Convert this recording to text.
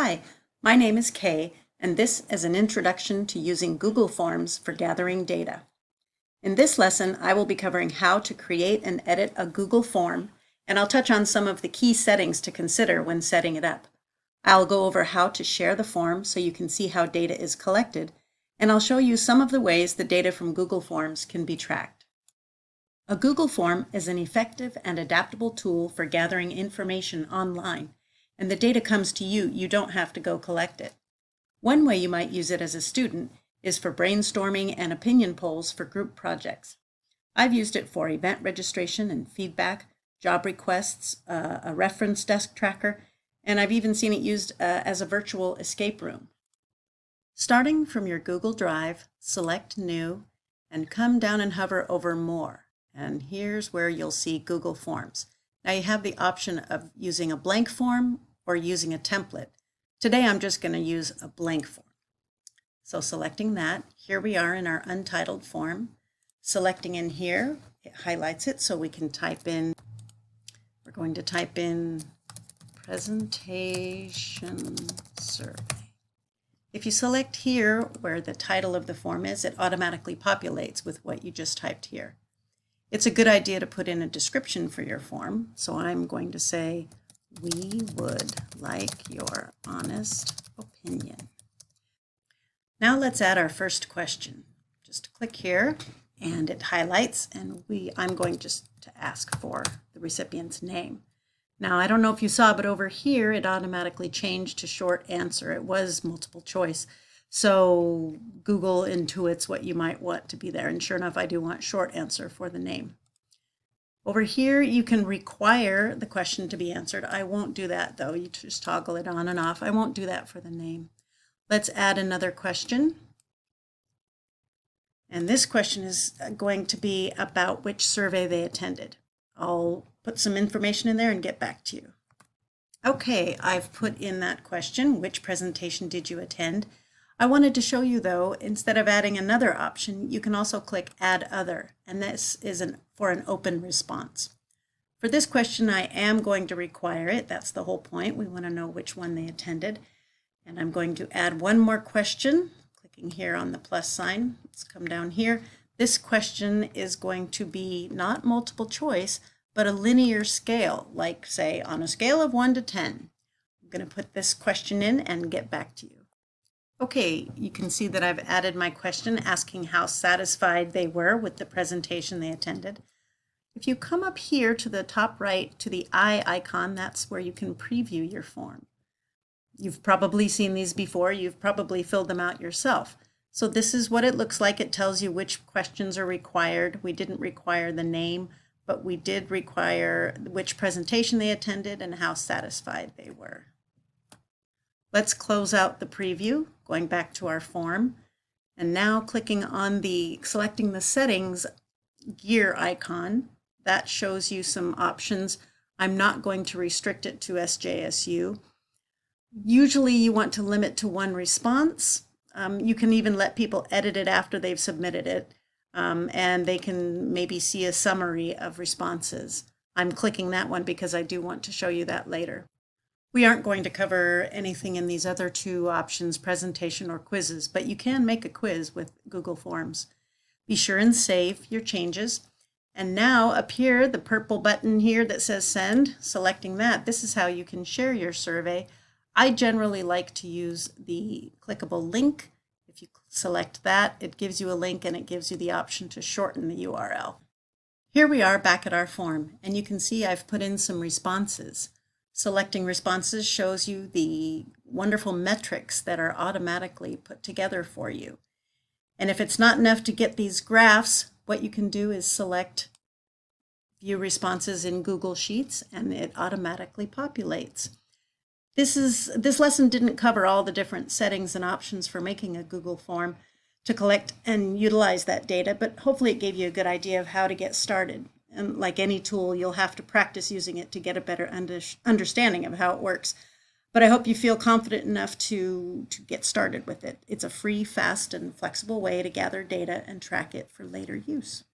Hi, my name is Kay, and this is an introduction to using Google Forms for gathering data. In this lesson, I will be covering how to create and edit a Google form, and I'll touch on some of the key settings to consider when setting it up. I'll go over how to share the form so you can see how data is collected, and I'll show you some of the ways the data from Google Forms can be tracked. A Google form is an effective and adaptable tool for gathering information online, and the data comes to you. You don't have to go collect it. One way you might use it as a student is for brainstorming and opinion polls for group projects. I've used it for event registration and feedback, job requests, a reference desk tracker, and I've even seen it used as a virtual escape room. Starting from your Google Drive, select New, and come down and hover over More. And here's where you'll see Google Forms. Now you have the option of using a blank form or using a template. Today I'm just going to use a blank form. So selecting that, here we are in our untitled form. Selecting in here, it highlights it so we can type in, we're going to type in presentation survey. If you select here where the title of the form is, it automatically populates with what you just typed here. It's a good idea to put in a description for your form, so I'm going to say, "We would like your honest opinion." Now let's add our first question. Just click here and it highlights, and I'm going just to ask for the recipient's name. Now I don't know if you saw, but over here it automatically changed to short answer. It was multiple choice. So Google intuits what you might want to be there, and sure enough I do want short answer for the name. Over here you can require the question to be answered. I won't do that though. You just toggle it on and off. I won't do that for the name. Let's add another question. And this question is going to be about which survey they attended. I'll put some information in there and get back to you. Okay, I've put in that question, which presentation did you attend? I wanted to show you though, instead of adding another option, you can also click Add Other, and this is for an open response. For this question, I am going to require it. That's the whole point. We want to know which one they attended. And I'm going to add one more question, clicking here on the plus sign. Let's come down here. This question is going to be not multiple choice, but a linear scale, like say on a scale of 1 to 10. I'm going to put this question in and get back to you. Okay, you can see that I've added my question asking how satisfied they were with the presentation they attended. If you come up here to the top right to the eye icon, that's where you can preview your form. You've probably seen these before. You've probably filled them out yourself. So this is what it looks like. It tells you which questions are required. We didn't require the name, but we did require which presentation they attended and how satisfied they were. Let's close out the preview, going back to our form, and now clicking on selecting the settings gear icon. That shows you some options. I'm not going to restrict it to SJSU. Usually you want to limit to one response. You can even let people edit it after they've submitted it, and they can maybe see a summary of responses. I'm clicking that one because I do want to show you that later. We aren't going to cover anything in these other two options, presentation or quizzes, but you can make a quiz with Google Forms. Be sure and save your changes. And now up here, the purple button here that says send, selecting that, this is how you can share your survey. I generally like to use the clickable link. If you select that, it gives you a link and it gives you the option to shorten the URL. Here we are back at our form, and you can see I've put in some responses. Selecting responses shows you the wonderful metrics that are automatically put together for you. And if it's not enough to get these graphs, what you can do is select View Responses in Google Sheets, and it automatically populates. This lesson didn't cover all the different settings and options for making a Google form to collect and utilize that data, but hopefully it gave you a good idea of how to get started. And like any tool, you'll have to practice using it to get a better understanding of how it works. But I hope you feel confident enough to get started with it. It's a free, fast, and flexible way to gather data and track it for later use.